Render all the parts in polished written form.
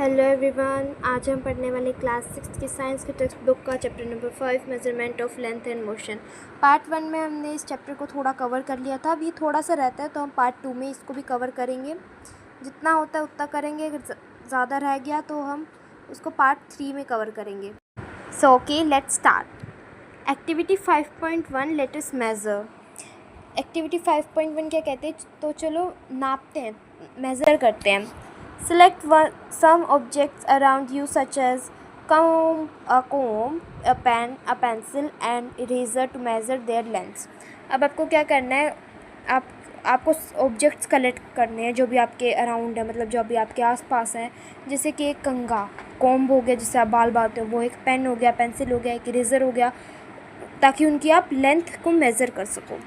Hello everyone, आज हम पढ़ने वाले क्लास 6 की साइंस की टेक्स्ट बुक का chapter number 5 measurement of length and motion. Part 1 में हमने इस चैप्टर को थोड़ा कवर कर लिया था। अब ये थोड़ा सा रहता है तो हम पार्ट 2 में इसको भी कवर करेंगे। जितना होता है उतना करेंगे, अगर ज़्यादा रह गया तो हम उसको पार्ट 3 में कवर करेंगे। So okay, let's start. Activity 5.1 let us measure. Activity 5.1 क्या कहते हैं, तो चलो नापते हैं, मेज़र करते हैं। Select some objects around you such as a comb, a pen, a pencil and eraser to measure their lengths. अब आपको क्या करना है, आपको ऑब्जेक्ट्स कलेक्ट करने हैं जो भी आपके अराउंड है, मतलब जो भी आपके आसपास हैं। जैसे कि एक कंघा, कॉम्ब हो गया जिससे आप बाल बांधते हो, वो एक पेन हो गया, पेंसिल हो गया, एक इरेज़र हो गया, ताकि उनकी आप लेंथ को मेज़र कर सको।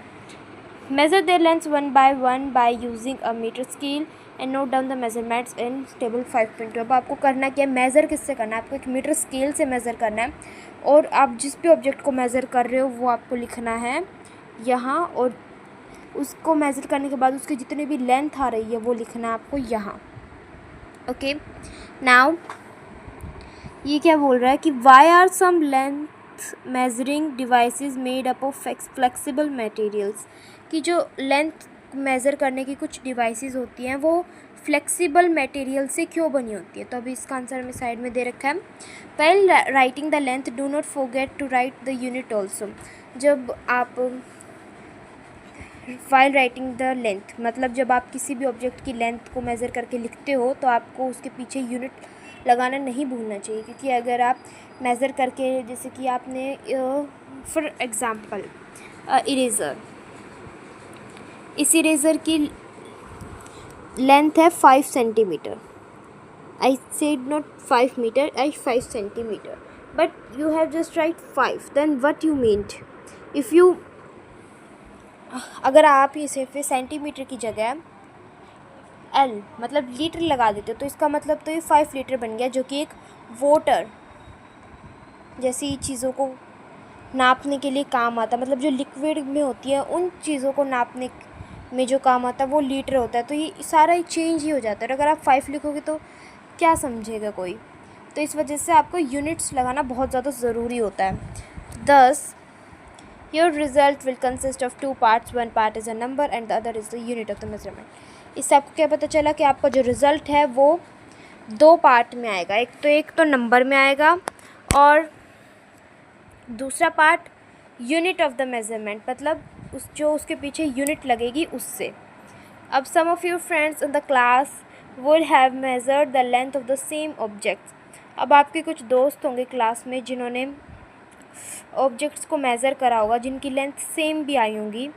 Measure their lengths one by one by using a meter scale and note down the measurements in table 5.2। अब आपको करना क्या है, मेज़र किससे करना है, आपको एक मीटर स्केल से मेज़र करना है। और आप जिस भी ऑब्जेक्ट को मेज़र कर रहे हो वो आपको लिखना है यहाँ, और उसको मेज़र करने के बाद उसकी जितनी भी लेंथ आ रही है वो लिखना है आपको यहाँ। ओके, नाउ ये क्या बोल रहा है कि why are some length measuring devices made up of flexible materials, कि जो लेंथ मेज़र करने की कुछ डिवाइसेस होती हैं वो फ्लेक्सिबल मटेरियल से क्यों बनी होती है। तो अभी इसका आंसर हमें साइड में दे रखा है। While writing the length do not forget to write the unit also. जब आप व्हाइल राइटिंग द लेंथ, मतलब जब आप किसी भी ऑब्जेक्ट की लेंथ को मेज़र करके लिखते हो तो आपको उसके पीछे यूनिट लगाना नहीं भूलना चाहिए, क्योंकि अगर आप मेज़र करके, जैसे कि आपने फॉर एग्ज़ाम्पल इरेज़र, इस इरेज़र की लेंथ है 5 centimetre. I said not 5 metre, I 5 centimetre, but you have just write 5, then what you meant if you, अगर आप इसे फिर सेंटीमीटर की जगह एल मतलब लीटर लगा देते हो तो इसका मतलब तो ये 5 लीटर बन गया, जो कि एक वाटर जैसी चीज़ों को नापने के लिए काम आता है। मतलब जो लिक्विड में होती है उन चीज़ों को नापने में जो काम आता है वो लीटर होता है। तो ये सारा ही चेंज ही हो जाता है। और अगर आप 5 लिखोगे तो क्या समझेगा कोई। तो इस वजह से आपको यूनिट्स लगाना बहुत ज़्यादा ज़रूरी होता है। दस your result will consist of 2 parts, 1 part is a number and the other is the unit of the measurement. इससे आपको क्या पता चला कि आपका जो रिज़ल्ट है वो 2 पार्ट में आएगा। एक तो नंबर में आएगा, और दूसरा part unit of the measurement, मतलब उसके पीछे यूनिट लगेगी उससे। अब some of your friends in the class would have measured the length of the same objects. अब आपके कुछ दोस्त होंगे क्लास में जिन्होंने ऑब्जेक्ट्स को मेज़र करा होगा, जिनकी लेंथ सेम भी आई होंगी।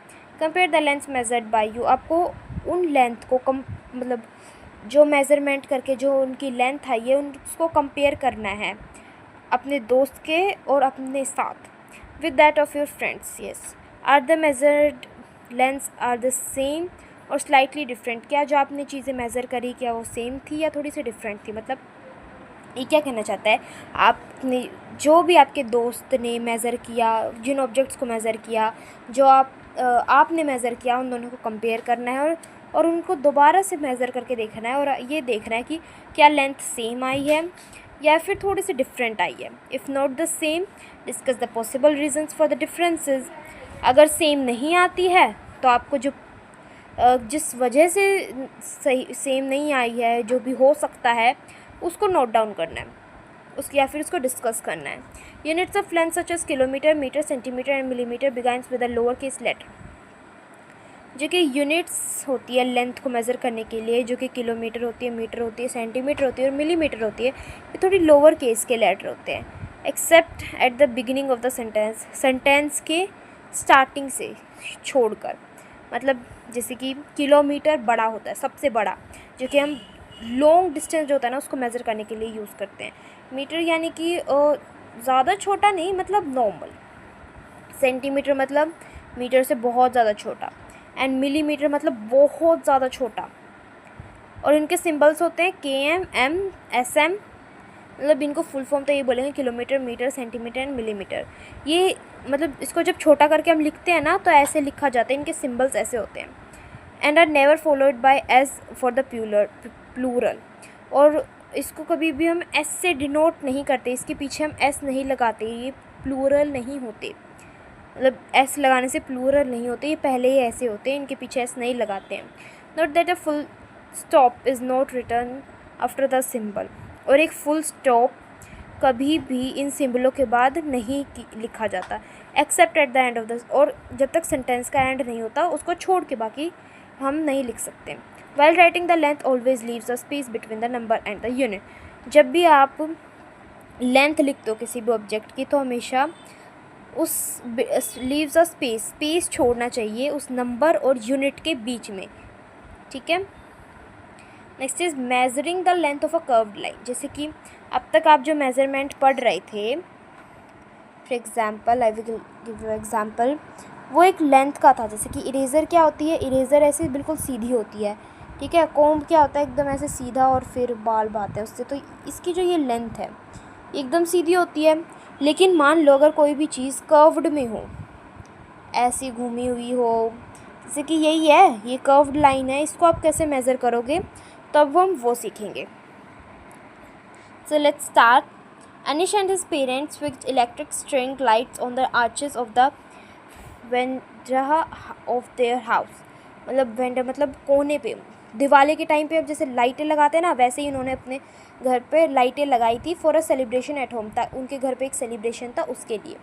Compare the length measured by you. आपको उन लेंथ को मतलब जो मेज़रमेंट करके जो उनकी लेंथ आई है उसको कंपेयर करना है अपने दोस्त के और अपने साथ, with that of your friends. Yes, are the measured lengths are the same और स्लाइटली डिफरेंट। क्या जो आपने चीज़ें मेज़र करी क्या वो सेम थी या थोड़ी सी डिफरेंट थी। मतलब ये क्या कहना चाहता है, आपने जो भी आपके दोस्त ने मेज़र किया, जिन ऑब्जेक्ट्स को मेज़र किया, जो आपने मेज़र किया, उन दोनों को कंपेयर करना है और उनको दोबारा से मेज़र करके देखना है और ये देखना है कि क्या लेंथ सेम आई है या फिर थोड़ी सी डिफरेंट आई है। If not the same, discuss the possible reasons for the differences. अगर सेम नहीं आती है तो आपको जो जिस वजह से सही सेम नहीं आई है, जो भी हो सकता है, उसको नोट डाउन करना है उसकी, या फिर उसको डिस्कस करना है। Units of length such as kilometre, metre, centimetre and millimetre begins with a lower case letter. जो कि यूनिट्स होती है लेंथ को मेज़र करने के लिए, जो कि किलोमीटर होती है, मीटर होती है, सेंटीमीटर होती है और मिलीमीटर होती है, ये थोड़ी लोअर केस के लेटर होते हैं। Accept at the beginning of the sentence, sentence के स्टार्टिंग से छोड़कर। मतलब जैसे कि किलोमीटर बड़ा होता है, सबसे बड़ा, जो कि हम लॉन्ग डिस्टेंस जो होता है ना उसको मेज़र करने के लिए यूज़ करते हैं। मीटर यानी कि ज़्यादा छोटा नहीं, मतलब नॉर्मल। सेंटीमीटर मतलब मीटर से बहुत ज़्यादा छोटा, एंड मिलीमीटर मतलब बहुत ज़्यादा छोटा। और इनके सिंबल्स होते हैं KM, M, SM। मतलब इनको फुल फॉर्म तो ये बोलेंगे kilometre, metre, centimetre and millimetre. ये मतलब इसको जब छोटा करके हम लिखते हैं ना तो ऐसे लिखा जाता है, इनके सिंबल्स ऐसे होते हैं। And are never followed by S for the plural. और इसको कभी भी हम एस से डिनोट नहीं करते, इसके पीछे हम एस नहीं लगाते, ये प्लूरल नहीं होते, मतलब एस लगाने से प्लूरल नहीं होते, ये पहले ही ऐसे होते हैं, इनके पीछे एस नहीं लगाते हैं। Note that a full stop is not return after the symbol, और एक फुल स्टॉप कभी भी इन सिंबलों के बाद नहीं लिखा जाता, accept at the end of the, और जब तक सेंटेंस का एंड नहीं होता उसको छोड़ के बाकी हम नहीं लिख सकते। While writing the length always leaves a space between the number and the unit, जब भी आप लेंथ लिखते हो किसी भी ऑब्जेक्ट की तो हमेशा उस लीव्स अ स्पेस छोड़ना चाहिए उस नंबर और यूनिट के बीच में, ठीक है। Next is measuring the length of a curved line, जैसे कि अब तक आप जो मेजरमेंट पढ़ रहे थे, for example I will give you example, वो एक लेंथ का था। जैसे कि इरेज़र क्या होती है, इरेज़र ऐसे बिल्कुल सीधी होती है, ठीक है। कॉम्ब क्या होता है, एकदम ऐसे सीधा और फिर बाल बात है उससे, तो इसकी जो ये लेंथ है एकदम सीधी होती है। लेकिन मान लो अगर कोई भी चीज़ कर्व्ड में हो, ऐसी घूमी हुई हो, जैसे कि यही है, ये कर्व्ड लाइन है, इसको आप कैसे मेज़र करोगे, तब हम वो सीखेंगे। So let's start. Anish and his parents fixed electric string lights on the arches of the veranda of their house, मतलब वेंडर मतलब कोने पे, दिवाली के टाइम पे अब जैसे लाइटें लगाते हैं ना, वैसे ही उन्होंने अपने घर पे लाइटें लगाई थी for a celebration at home, था उनके घर पे एक सेलिब्रेशन था उसके लिए।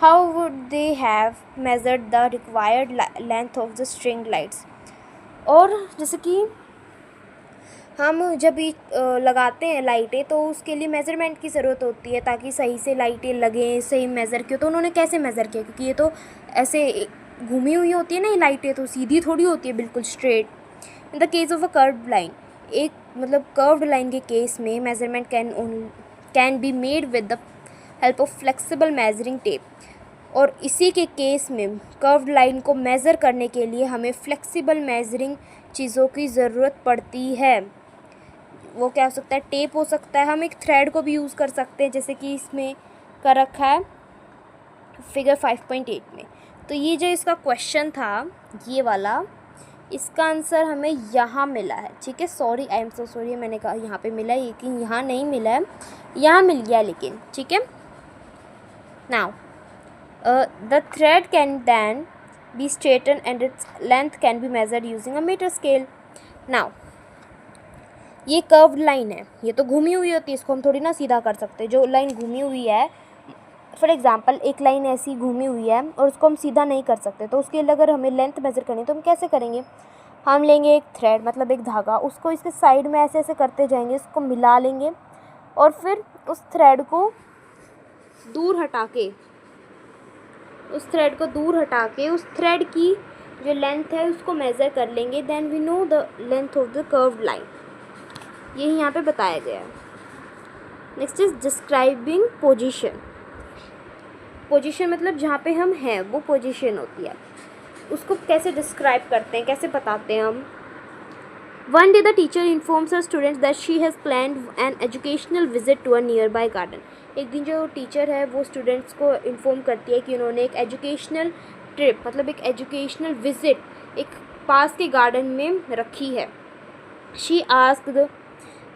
How would they have measured the required length of the string lights, और जैसे कि हम जब भी लगाते हैं लाइटें तो उसके लिए मेज़रमेंट की ज़रूरत होती है ताकि सही से लाइटें लगें, सही मेज़र किया। तो उन्होंने कैसे मेज़र किया, क्योंकि ये तो ऐसे घूमी हुई होती है ना, ये लाइटें तो सीधी थोड़ी होती है बिल्कुल straight. In the case of a curved line, एक मतलब कर्व्ड लाइन के केस में measurement can be made with the help of flexible measuring tape, और इसी के केस में कर्व्ड लाइन को मेज़र करने के लिए हमें फ्लेक्सिबल मेजरिंग चीज़ों की ज़रूरत पड़ती है। वो क्या हो सकता है, टेप हो सकता है, हम एक थ्रेड को भी यूज़ कर सकते हैं, जैसे कि इसमें कर रखा है फिगर 5.8 में। तो ये जो इसका क्वेश्चन था ये वाला, इसका आंसर हमें यहाँ मिला है, ठीक है। Sorry, I am so sorry, मैंने कहा यहाँ पे मिला है, लेकिन यहाँ नहीं मिला है, यहाँ मिल गया लेकिन, ठीक है। Now the thread can then be straighten and its length can be measured using a metre scale. Now ये कर्व्ड लाइन है, ये तो घूमी हुई होती है, इसको हम थोड़ी ना सीधा कर सकते। जो लाइन घूमी हुई है, फॉर एग्जांपल एक लाइन ऐसी घूमी हुई है और उसको हम सीधा नहीं कर सकते, तो उसके लिए अगर हमें लेंथ मेज़र करनी है तो हम कैसे करेंगे, हम लेंगे एक थ्रेड मतलब एक धागा, उसको इसके साइड में ऐसे ऐसे करते जाएंगे, उसको मिला लेंगे और फिर उस थ्रेड को दूर हटा के उस थ्रेड की जो लेंथ है उसको मेज़र कर लेंगे। Then we know the length of the curved line, यही यहाँ पे बताया गया है। Next is describing position. Position मतलब जहाँ पे हम हैं वो पोजीशन होती है, उसको कैसे डिस्क्राइब करते हैं, कैसे बताते हैं हम। One day the teacher informs her students that she has planned an educational visit to a nearby garden. एक दिन जो टीचर है वो स्टूडेंट्स को इन्फॉर्म करती है कि उन्होंने एक एजुकेशनल ट्रिप मतलब एक एजुकेशनल विजिट एक पास के गार्डन में रखी है। She asked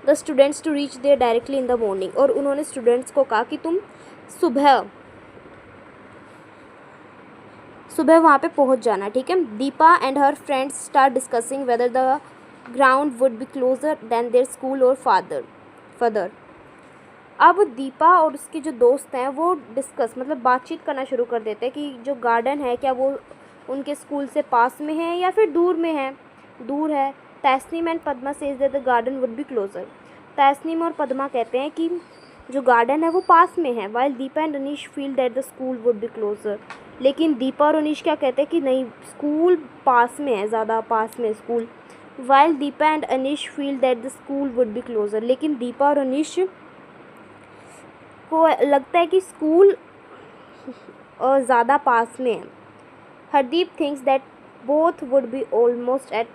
the students to reach there directly in the morning, और उन्होंने स्टूडेंट्स को कहा कि तुम सुबह वहाँ पे पहुँच जाना, ठीक है। Deepa and her friends start discussing whether the ground would be closer than their school or farther. अब दीपा और उसके जो दोस्त हैं वो डिस्कस मतलब बातचीत करना शुरू कर देते हैं कि जो गार्डन है क्या वो उनके स्कूल से पास में है या फिर दूर है। Tasneem and Padma says that the garden would be closer. Tasneem और पद्मा कहते हैं कि जो गार्डन है वो पास में है, while Deepa and Anish feel that the school would be closure. लेकिन दीपा और अनीश क्या कहते हैं कि नहीं, स्कूल पास में है, ज़्यादा पास में school. While Deepa and Anish feel that the school would be closure, लेकिन दीपा और अनीश को लगता है कि स्कूल ज़्यादा पास में है। Hardeep thinks that both would be almost at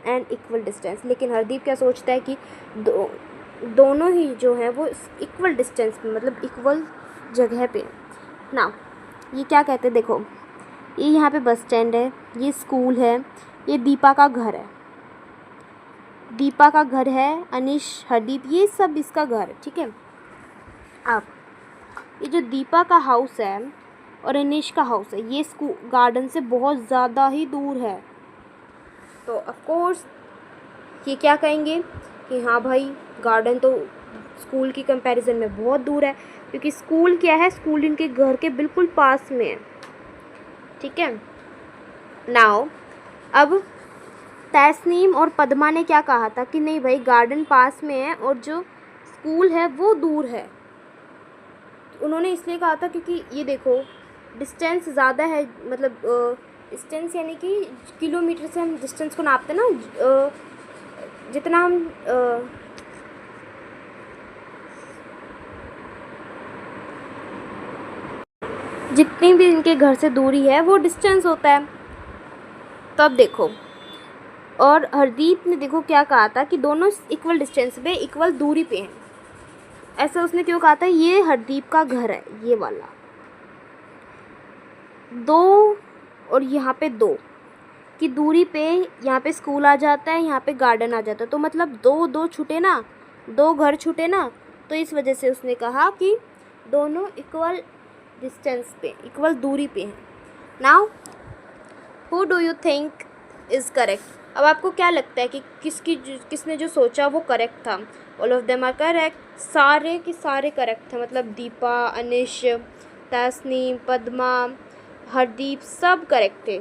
an equal distance, लेकिन हरदीप क्या सोचता है कि दोनों ही जो हैं वो इक्वल डिस्टेंस पे मतलब इक्वल जगह पे। ना ये क्या कहते हैं, देखो ये यहाँ पे बस स्टैंड है, ये स्कूल है, ये दीपा का घर है। दीपा का घर है, अनिश, हरदीप, ये सब इसका घर है, ठीक है। अब ये जो दीपा का हाउस है और अनिश का हाउस है, ये स्कूल गार्डन से बहुत ज़्यादा ही दूर है। तो ऑफ कोर्स ये क्या कहेंगे कि हाँ भाई गार्डन तो स्कूल की कंपैरिजन में बहुत दूर है, क्योंकि स्कूल क्या है, स्कूल इनके घर के बिल्कुल पास में है, ठीक है। नाउ अब तैस्नीम और पद्मा ने क्या कहा था कि नहीं भाई गार्डन पास में है और जो स्कूल है वो दूर है। उन्होंने इसलिए कहा था क्योंकि ये देखो डिस्टेंस ज़्यादा है, मतलब डिस्टेंस यानी कि किलोमीटर से हम डिस्टेंस को नापते हैं ना, जितना हम जितनी भी इनके घर से दूरी है वो डिस्टेंस होता है। तो अब देखो, और हरदीप ने देखो क्या कहा था कि दोनों इक्वल डिस्टेंस पे इक्वल दूरी पे हैं। ऐसा उसने क्यों कहा था, ये हरदीप का घर है ये वाला 2 और यहाँ पे 2 की दूरी पे, यहाँ पे स्कूल आ जाता है, यहाँ पे गार्डन आ जाता है, तो मतलब 2 छूटे ना, 2 घर छूटे ना। तो इस वजह से उसने कहा कि दोनों इक्वल डिस्टेंस पे इक्वल दूरी पे हैं। Now who do you think is correct. अब आपको क्या लगता है कि किसने जो सोचा वो करेक्ट था। All of them are correct, सारे के सारे करेक्ट थे, मतलब दीपा, अनिश, तस्नीम, पद्मा, हरदीप सब करेक्ट थे।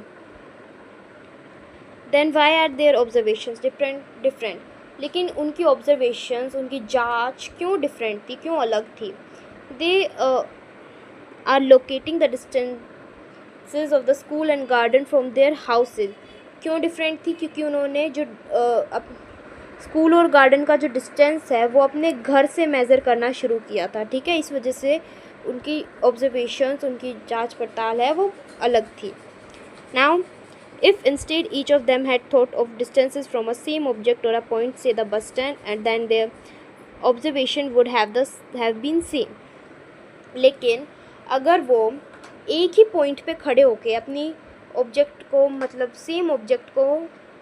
Then why are their observations different. लेकिन उनकी ऑब्जर्वेशंस, उनकी जांच क्यों डिफरेंट थी, क्यों अलग थी। They are locating the distances of the school and garden from their houses. क्यों डिफरेंट थी, क्योंकि उन्होंने जो स्कूल और गार्डन का जो डिस्टेंस है वो अपने घर से मेज़र करना शुरू किया था, ठीक है। इस वजह से उनकी ऑब्जर्वेशंस, उनकी जांच पड़ताल है वो अलग थी। Now if instead each of them had thought of distances from a same object or a point, say the bus stand, and then their observation would have been same। लेकिन अगर वो एक ही पॉइंट पे खड़े होके अपनी ऑब्जेक्ट को, मतलब सेम ऑब्जेक्ट को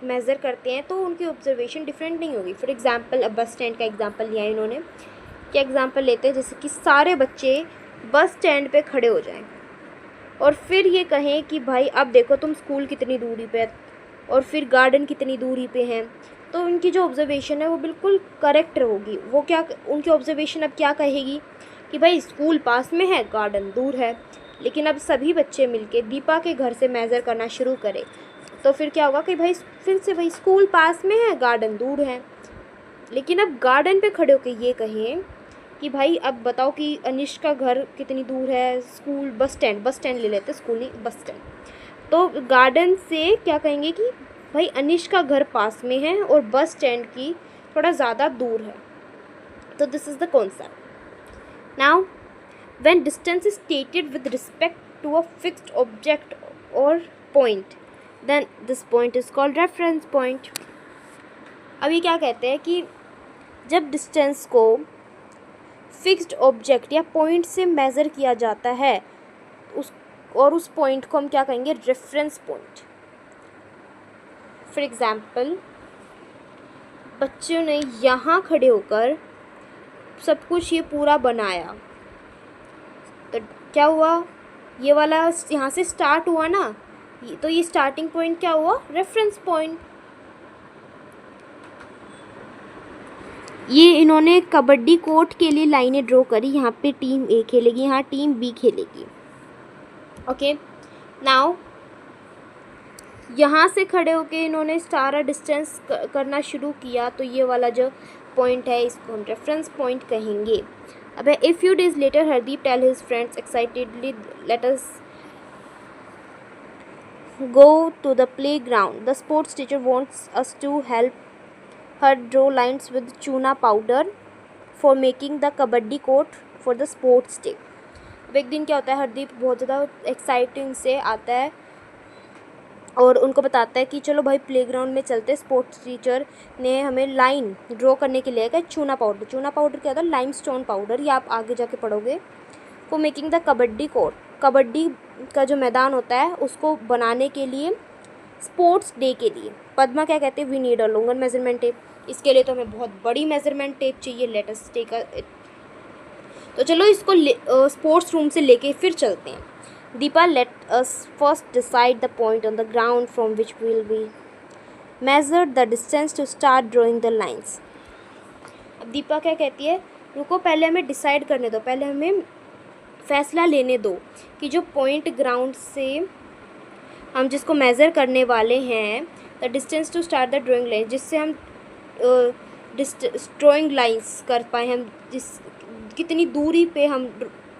मेज़र करते हैं तो उनकी ऑब्जर्वेशन डिफरेंट नहीं होगी। फॉर एग्जांपल अब बस स्टैंड का एग्जांपल लिया है इन्होंने। क्या एग्जांपल लेते हैं, जैसे कि सारे बच्चे बस स्टैंड पे खड़े हो जाएं और फिर ये कहें कि भाई अब देखो तुम स्कूल कितनी दूरी पे और फिर गार्डन कितनी दूरी पे हैं, तो उनकी जो ऑब्जर्वेशन है वो बिल्कुल करेक्ट होगी। वो क्या, उनकी ऑब्जर्वेशन अब क्या कहेगी कि भाई स्कूल पास में है, गार्डन दूर है। लेकिन अब सभी बच्चे मिलके दीपा के घर से मेज़र करना शुरू करें तो फिर क्या होगा कि भाई फिर से भाई स्कूल पास में है, गार्डन दूर है। लेकिन अब गार्डन पे खड़े होकर ये कहें कि भाई अब बताओ कि अनिश का घर कितनी दूर है, स्कूल, बस स्टैंड ले लेते, स्कूल नहीं बस स्टैंड। तो गार्डन से क्या कहेंगे कि भाई अनिश का घर पास में है और बस स्टैंड की थोड़ा ज़्यादा दूर है। तो this is the concept. Now when distance is stated with respect to a fixed object और point, then this point is called reference point. अब ये क्या कहते हैं कि जब डिस्टेंस को फिक्स्ड ऑब्जेक्ट या पॉइंट से मेज़र किया जाता है उस पॉइंट को हम क्या कहेंगे, रेफरेंस पॉइंट। फॉर एग्जांपल बच्चों ने यहाँ खड़े होकर सब कुछ ये पूरा बनाया, तो क्या हुआ, ये वाला यहाँ से स्टार्ट हुआ ना, तो ये स्टार्टिंग पॉइंट क्या हुआ, रेफरेंस पॉइंट। ये इन्होंने कबड्डी कोर्ट के लिए लाइनें ड्रॉ करी, यहाँ पे टीम ए खेलेगी, यहाँ टीम बी खेलेगी। ओके, नाउ यहाँ से खड़े होके इन्होंने सारा डिस्टेंस करना शुरू किया, तो ये वाला जो पॉइंट है इसको हम रेफरेंस पॉइंट कहेंगे। अब a few days later Hardeep tell his friends excitedly, let us go to the play ground, the sports teacher wants us to help her draw lines with chuna powder for making the kabaddi court for the sports day। अब एक दिन क्या होता है, हरदीप बहुत ज़्यादा exciting से आता है और उनको बताता है कि चलो भाई प्लेग्राउंड में चलते। स्पोर्ट्स टीचर ने हमें लाइन ड्रॉ करने के लिए कहा चूना पाउडर। चूना पाउडर क्या होता है, लाइमस्टोन पाउडर, ये आप आगे जाके पढ़ोगे। For making the kabaddi court, kabaddi का जो मैदान होता है उसको बनाने के लिए, स्पोर्ट्स डे के लिए। पद्मा क्या कहते हैं, we need a longer measurement tape. इसके लिए तो हमें बहुत बड़ी मेजरमेंट टेप चाहिए। लेट अस टेक तो चलो इसको स्पोर्ट्स रूम से लेके फिर चलते हैं। Deepa, let us first decide the point on the ground from which will be measure the distance to start drawing the lines. अब दीपा क्या कहती है, रुको पहले हमें डिसाइड करने दो, पहले हमें फैसला लेने दो कि जो पॉइंट ग्राउंड से हम जिसको मेज़र करने वाले हैं, the distance to start the drawing line, जिससे हम ड्राइंग लाइंस कर पाएँ, हम जिस कितनी दूरी पे हम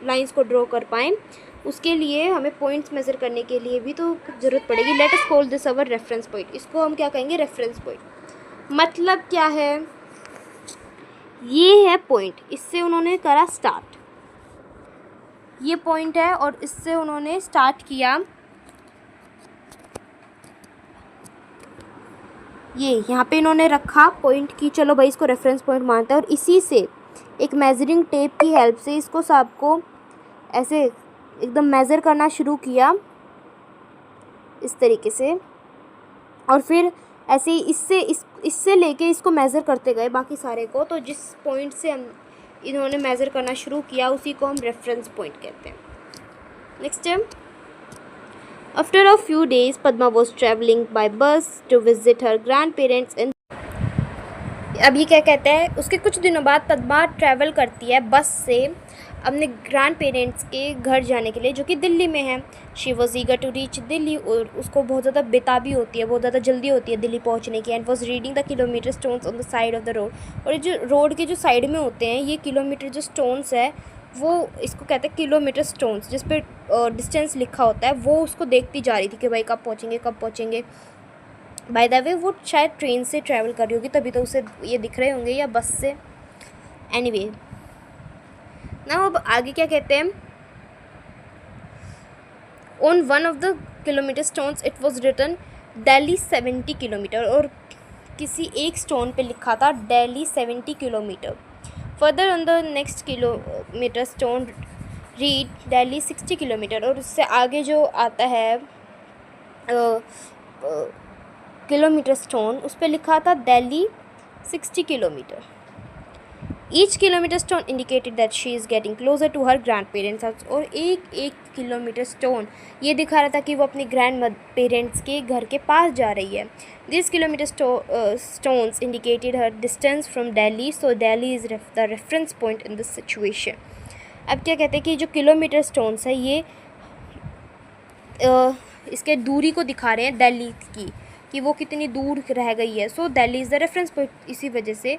लाइंस को ड्रॉ कर पाएँ, उसके लिए हमें पॉइंट्स मेज़र करने के लिए भी तो ज़रूरत पड़ेगी। Let us call this our reference point. इसको हम क्या कहेंगे, रेफरेंस पॉइंट। मतलब क्या है, ये है पॉइंट, इससे उन्होंने करा स्टार्ट, ये पॉइंट है और इससे उन्होंने स्टार्ट किया, ये यहाँ पे इन्होंने रखा पॉइंट की, चलो भाई इसको रेफरेंस पॉइंट मानते हैं। और इसी से एक मेजरिंग टेप की हेल्प से इसको सबको ऐसे एकदम मेज़र करना शुरू किया इस तरीके से, और फिर ऐसे ही इससे लेके इसको मेज़र करते गए बाकी सारे को। तो जिस पॉइंट से हम इन्होंने मेज़र करना शुरू किया उसी को हम रेफरेंस पॉइंट कहते हैं। नेक्स्ट है, after a few days Padma was travelling by bus to visit her grandparents in. अब ये क्या कहते हैं, उसके कुछ दिनों बाद पद्मा ट्रैवल करती है बस से अपने ग्रैंड पेरेंट्स के घर जाने के लिए, जो कि दिल्ली में है। She was eager to reach Delhi, और उसको बहुत ज़्यादा बेताबी होती है, बहुत ज़्यादा जल्दी होती है दिल्ली पहुंचने की। And was reading the kilometre stones on the side of the road. और ये जो रोड के जो साइड में होते हैं, ये किलोमीटर जो स्टोन्स है वो इसको कहते हैं किलोमीटर स्टोन्स, जिस पे डिस्टेंस लिखा होता है, वो उसको देखती जा रही थी कि भाई कब पहुँचेंगे कब पहुँचेंगे। बाय द वे वो शायद ट्रेन से ट्रैवल कर रही होगी, तभी तो उसे ये दिख रहे होंगे, या बस से। एनीवे ना, अब आगे क्या कहते हैं, on one of the kilometre stones it was written Delhi 70 kilometre, और किसी एक स्टोन पे लिखा था Delhi 70 kilometre. Further on the next kilometre stone read Delhi 60 kilometre, और उससे आगे जो आता है किलोमीटर स्टोन, उस पर लिखा था Delhi 60 kilometre. Each kilometre stone indicated that she is getting closer to her grandparents house, और एक एक किलोमीटर स्टोन ये दिखा रहा था कि वो अपने ग्रैंड पेरेंट्स के घर के पास जा रही है। This kilometre stones indicated her distance from Delhi, so Delhi is the reference point in this situation. अब क्या कहते हैं कि जो किलोमीटर स्टोन्स है ये इसके दूरी को दिखा रहे हैं दिल्ली की, कि वो कितनी दूर रह गई है। So Delhi is the reference point. इसी वजह से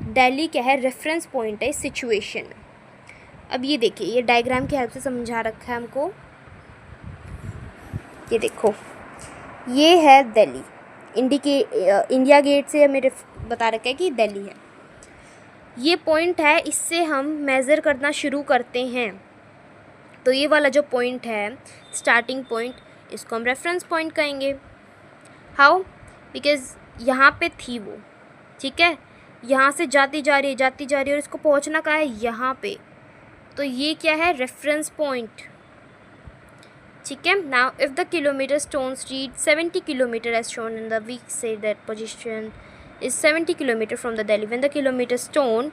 दिल्ली क्या है, रेफरेंस पॉइंट है इस सिचुएशन में। अब ये देखिए, ये डायग्राम की हेल्प से समझा रखा है हमको। ये देखो, ये है दिल्ली, इंडिया गेट से हमें बता रखा है कि दिल्ली है। ये पॉइंट है, इससे हम मेज़र करना शुरू करते हैं। तो ये वाला जो पॉइंट है स्टार्टिंग पॉइंट, इसको हम रेफरेंस पॉइंट कहेंगे। हाउ, बिकॉज़ यहाँ पे थी वो, ठीक है, यहाँ से जाती जा रही है और इसको पहुँचना कहाँ है, यहाँ पे। तो ये क्या है, रेफरेंस पॉइंट, ठीक है। Now if the kilometre stones read 70 kilometre as shown in the we say that position is 70 kilometre from the Delhi. When the kilometre stone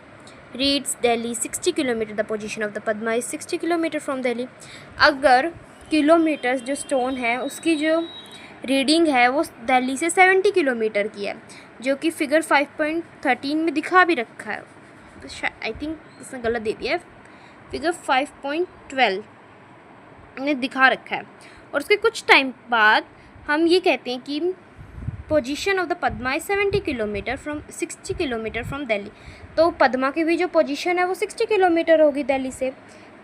reads Delhi 60 kilometre, the position of the Padma is 60 kilometre from Delhi. अगर kilometres जो stone है उसकी जो reading है वो दिल्ली से 70 kilometre की है, जो कि फिगर 5.13 में दिखा भी रखा है। तो आई थिंक इसने गलत दे दिया है, फिगर 5.12 ने दिखा रखा है। और उसके कुछ टाइम बाद हम ये कहते हैं कि position of the Padma is 70 kilometre from 60 kilometre from Delhi. तो पद्मा की भी जो पोजीशन है वो 60 किलोमीटर होगी दिल्ली से।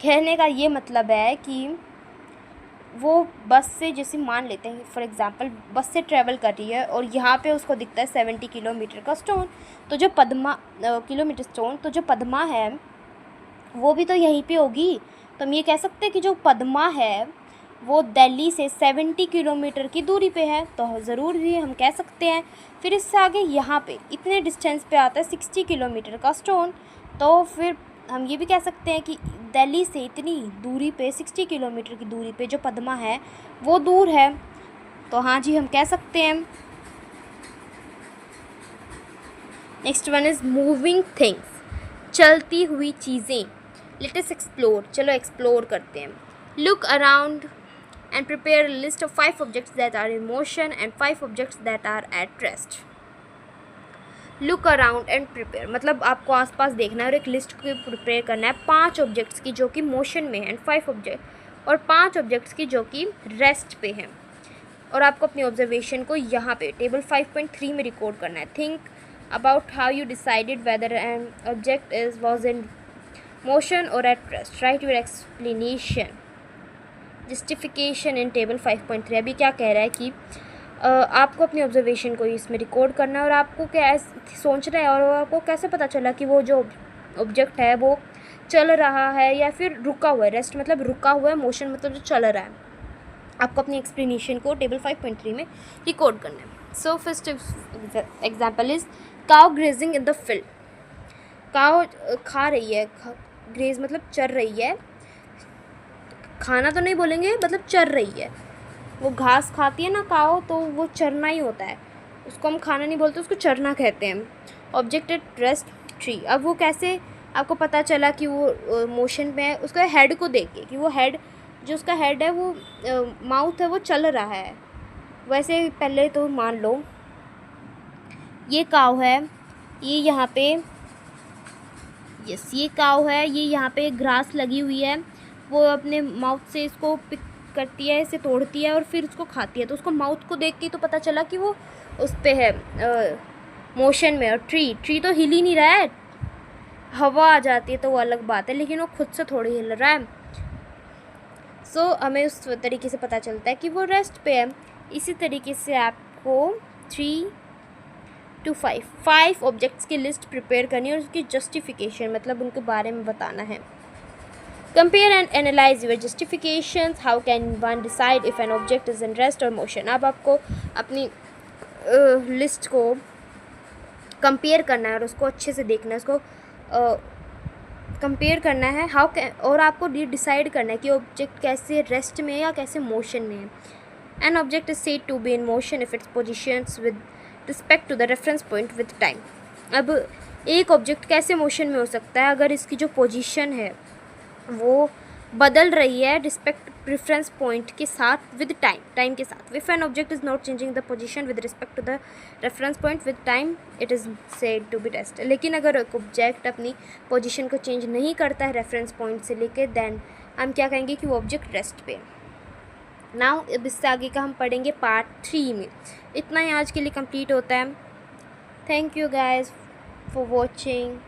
कहने का ये मतलब है कि वो बस से, जैसे मान लेते हैं फॉर एग्ज़ाम्पल बस से ट्रैवल कर रही है और यहाँ पे उसको दिखता है 70 किलोमीटर का स्टोन, तो जो पद्मा किलोमीटर स्टोन, तो जो पद्मा है वो भी तो यहीं पे होगी। तो हम ये कह सकते हैं कि जो पद्मा है वो दिल्ली से 70 किलोमीटर की दूरी पे है, तो ज़रूर ही हम कह सकते हैं। फिर इससे आगे यहाँ पे इतने डिस्टेंस पे आता है 60 किलोमीटर का स्टोन, तो फिर हम ये भी कह सकते हैं कि दिल्ली से इतनी दूरी पे 60 किलोमीटर की दूरी पे जो पद्मा है वो दूर है। तो हाँ जी, हम कह सकते हैं। Next one is moving things, चलती हुई चीज़ें। लेट अस एक्सप्लोर, चलो एक्सप्लोर करते हैं। Look around and prepare a list of 5 objects that are in motion and 5 objects that are at rest. Look around and prepare मतलब आपको आसपास देखना है और एक लिस्ट को प्रिपेयर करना है 5 ऑब्जेक्ट्स की जो कि मोशन में है एंड 5 ऑब्जेक्ट और 5 ऑब्जेक्ट्स की जो कि रेस्ट पे हैं। और आपको अपनी ऑब्जर्वेशन को यहाँ पे टेबल 5.3 में रिकॉर्ड करना है। Think about how you decided whether an object was in motion और at rest. Write your explanation justification in table 5.3। अभी क्या कह रहा है कि आपको अपनी ऑब्जर्वेशन को इसमें रिकॉर्ड करना है और आपको क्या सोच रहा है और आपको कैसे पता चला कि वो जो ऑब्जेक्ट है वो चल रहा है या फिर रुका हुआ है। रेस्ट मतलब रुका हुआ है, मोशन मतलब जो चल रहा है। आपको अपनी एक्सप्लेनेशन को टेबल 5.3 में रिकॉर्ड करना है। So first example is cow grazing in the field. Cow खा रही है, ग्रेज मतलब चर रही है, खाना तो नहीं बोलेंगे, मतलब चर रही है। वो घास खाती है ना काओ, तो वो चरना ही होता है, उसको हम खाना नहीं बोलते, उसको चरना कहते हैं। Object at rest tree. अब वो कैसे आपको पता चला कि वो मोशन में है? उसका हेड को देख के कि वो हेड जो उसका हेड है वो माउथ है वो चल रहा है। वैसे पहले तो मान लो ये काव है, ये यहाँ पे ये काव है, ये यहाँ पे ग्रास लगी हुई है, वो अपने माउथ से इसको पिक करती है, इसे तोड़ती है और फिर उसको खाती है। तो उसको माउथ को देख के तो पता चला कि वो उस पे है मोशन में। और ट्री तो हिल ही नहीं रहा है, हवा आ जाती है तो वो अलग बात है, लेकिन वो खुद से थोड़ी हिल रहा है। सो हमें उस तरीके से पता चलता है कि वो रेस्ट पे है। इसी तरीके से आपको 3 to 5 ऑब्जेक्ट्स की लिस्ट प्रिपेयर करनी है और उसकी जस्टिफिकेशन मतलब उनके बारे में बताना है। Compare and analyze your justifications. How can one decide if an object is in rest or motion? अब आपको अपनी लिस्ट को कंपेयर करना है और उसको अच्छे से देखना है, उसको कंपेयर करना है। और आपको डिसाइड करना है कि ऑब्जेक्ट कैसे रेस्ट में है या कैसे मोशन में है। An object is said to be in motion if its positions with respect to the reference point with time. अब एक ऑब्जेक्ट कैसे मोशन में हो सकता है? अगर इसकी जो पोजीशन है वो बदल रही है रिस्पेक्ट रेफरेंस पॉइंट के साथ विद टाइम के साथ। If an object is not changing the position with respect to the reference point with time it is said to be rest. लेकिन अगर एक ऑब्जेक्ट अपनी पोजीशन को चेंज नहीं करता है रेफरेंस पॉइंट से लेके, देन हम क्या कहेंगे कि वो ऑब्जेक्ट रेस्ट पे। नाउ अब इससे आगे का हम पढ़ेंगे पार्ट 3 में। इतना ही आज के लिए कंप्लीट होता है। Thank you guys for watching.